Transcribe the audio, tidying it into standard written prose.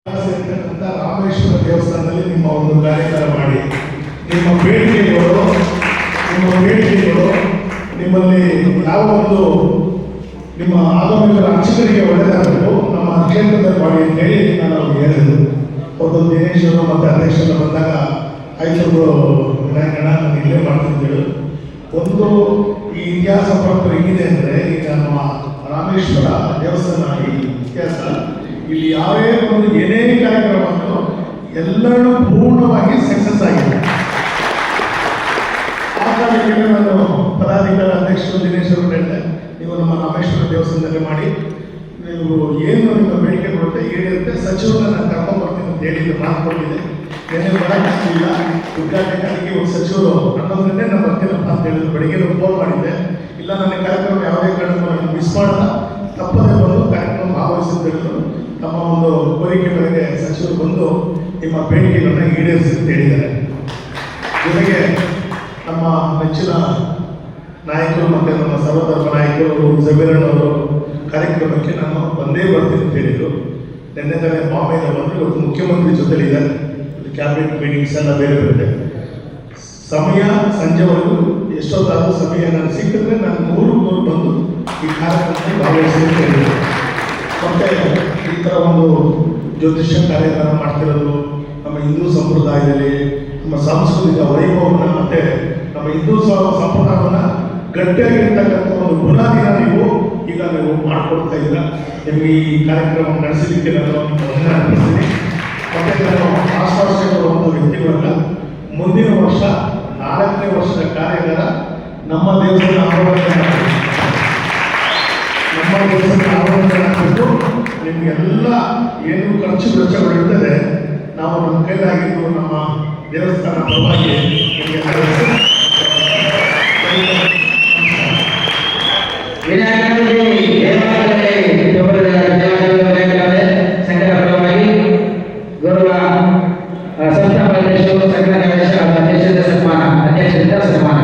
ಸೇರ್ತಕ್ಕಂಥ ರಾಮೇಶ್ವರ ದೇವಸ್ಥಾನದಲ್ಲಿ ನಿಮ್ಮ ಒಂದು ಕಾರ್ಯಕ್ರಮ ಮಾಡಿ ನಿಮ್ಮ ಬೇಡಿಕೆಗಳು ನಿಮ್ಮಲ್ಲಿ ಯಾವ ಒಂದು ನಿಮ್ಮ ಆಗಮಿಕರ ಅರ್ಚಕರಿಗೆ ಒಳ್ಳೆಯದಾಗಬೇಕು ನಮ್ಮ ಕ್ಷೇತ್ರದಲ್ಲಿ ಮಾಡಿ ಅಂತ ಹೇಳಿ ನಾನು ಅವ್ರಿಗೆ ಹೇಳಿದ್ದು. ಒಂದು ದಿನೇಶ್ವರು ಮತ್ತು ಅಧ್ಯಕ್ಷರು ಬಂದಾಗ ಆಯ್ತು ವಿನಾಯಕಣ್ಣ ನಾನು ಇಲ್ಲೇ ಮಾಡ್ತಿದ್ದೇವೆ. ಒಂದು ಈ ಇತಿಹಾಸ ಪರಂಪರೆ ಹೇಗಿದೆ ಅಂದರೆ, ಈಗ ನಮ್ಮ ರಾಮೇಶ್ವರ ದೇವಸ್ಥಾನ ಈ ಇತಿಹಾಸ ಇಲ್ಲಿ ಯಾವೇ ಒಂದು ಏನೇ ಕಾರ್ಯಕ್ರಮವನ್ನು ಎಲ್ಲರೂ ಪೂರ್ಣವಾಗಿ ಸಕ್ಸಸ್ ಆಗಿದೆ. ಆ ಕಾರಣಕ್ಕೆ ನಾನು ಪದಾಧಿಕಾರಿ ಅಧ್ಯಕ್ಷರು ದಿನೇಶ್ವರು ಹೇಳಿದೆ, ನೀವು ನಮ್ಮ ರಾಮೇಶ್ವರ ದೇವಸ್ಥಾನದಲ್ಲಿ ಮಾಡಿ, ನೀವು ಏನು ನಿಮ್ಮ ಬೇಡಿಕೆ ಕೊಡುತ್ತೆ ಈಡೇರುತ್ತೆ, ಸಚಿವರನ್ನ ನಾನು ಕರ್ಕೊಂಡು ಬರ್ತೀನಿ ಅಂತ ಹೇಳಿದ್ದು ಮಾತುಕೊಂಡಿದೆ. ಏನೇ ಬರೋಕ್ಕಾಗಲಿಲ್ಲ, ಉದ್ಘಾಟನೆಗೆ ಒಂದು ಸಚಿವರು 11 ಗಂಟೆ ನಾನು ಬರ್ತೀನಪ್ಪ ಅಂತ ಹೇಳಿದ್ರು. ಬೆಳಿಗ್ಗೆ ಫೋನ್ ಮಾಡಿದ್ದೆ, ಇಲ್ಲ ನನ್ನ ಕಾರ್ಯಕ್ರಮ ಯಾವುದೇ ಕಾರಣಕ್ಕೂ ನಾನು ಮಿಸ್ ಮಾಡಲ್ಲ, ತಪ್ಪದೇ ಬಂದು ಕಾರ್ಯಕ್ರಮ ಭಾಗವಹಿಸಿದ ಹೇಳಿದ್ರು. ತಮ್ಮ ಒಂದು ಕೋರಿಕೆ ಮೇರೆಗೆ ಸಚಿವರು ಬಂದು ನಿಮ್ಮ ಬೇಡಿಕೆಗಳನ್ನ ಈಡೇರಿಸಿ ಅಂತ ಹೇಳಿದ್ದಾರೆ. ಜೊತೆಗೆ ನಮ್ಮ ನೆಚ್ಚಿನ ನಾಯಕರು ಮತ್ತು ನಮ್ಮ ಸರ್ವಧರ್ಮ ನಾಯಕರು ಜಮೀರಣ್ಣವರು ಕಾರ್ಯಕ್ರಮಕ್ಕೆ ನಾನು ಬಂದೇ ಬರ್ತೀನಿ ಅಂತ ಹೇಳಿದರು. ನಿನ್ನೆ ತಾನೇ ಬಾಂಬೆಯಿಂದ ಬಂದು ಇವತ್ತು ಮುಖ್ಯಮಂತ್ರಿ ಜೊತೆಲಿದ್ದಾರೆ. ಕ್ಯಾಬಿನೆಟ್ ಮೀಟಿಂಗ್ಸ್ ಎಲ್ಲ ಬೇರೆ ಬೇರೆ ಸಮಯ ಸಂಜೆವರೆಗೂ ಎಷ್ಟೊತ್ತಾದರೂ ಸಮಯ ನಾನು ಸಿಕ್ಕಿದ್ರೆ ನಾನು 3 ಬಂದು ಈ ಕಾರ್ಯಕ್ರಮದಲ್ಲಿ ಭಾಗವಹಿಸಿ ಅಂತ ಹೇಳಿದರು. ಮತ್ತು ಈ ಥರ ಒಂದು ಜ್ಯೋತಿಷ್ಯ ಕಾರ್ಯಕ್ರಮ ಮಾಡ್ತಿರೋದು ನಮ್ಮ ಹಿಂದೂ ಸಂಪ್ರದಾಯದಲ್ಲಿ ನಮ್ಮ ಸಾಂಸ್ಕೃತಿಕ ವೈಭವವನ್ನು ಮತ್ತು ನಮ್ಮ ಹಿಂದೂ ಸಂಪ್ರದಾಯವನ್ನು ಗಟ್ಟಿಯಾಗಿರ್ತಕ್ಕಂಥ ಒಂದು ಬುನಾದಿನ ಈಗ ನೀವು ಮಾಡಿಕೊಡ್ತಾ ಇದ್ದೀರ. ನಿಮಗೆ ಈ ಕಾರ್ಯಕ್ರಮ ನಡೆಸಲಿಕ್ಕೆ ನಾನು ವಂದನೆ ಅರ್ಪಿಸ್ತೀನಿ. ಮತ್ತು ನಾನು ಆಶ್ವಾಸನೆ ಕೊಡುವಂಥ ವ್ಯಕ್ತಿಗಳಲ್ಲ. ಮುಂದಿನ ವರ್ಷ 4ನೇ ವರ್ಷದ ಕಾರ್ಯಾಗಾರ ನಮ್ಮ ದೇವಸ್ಥಾನ ಆವರಣಕ್ಕೆ ನಿಮಗೆಲ್ಲ ಏನು ಖರ್ಚು ವೆಚ್ಚಗಳಿರ್ತದೆ ನಾವು ನಮ್ಮ ಕೈಲಾಗಿದ್ದು ನಮ್ಮ ದೇವಸ್ಥಾನ ಪರವಾಗಿ ಸನ್ಮಾನ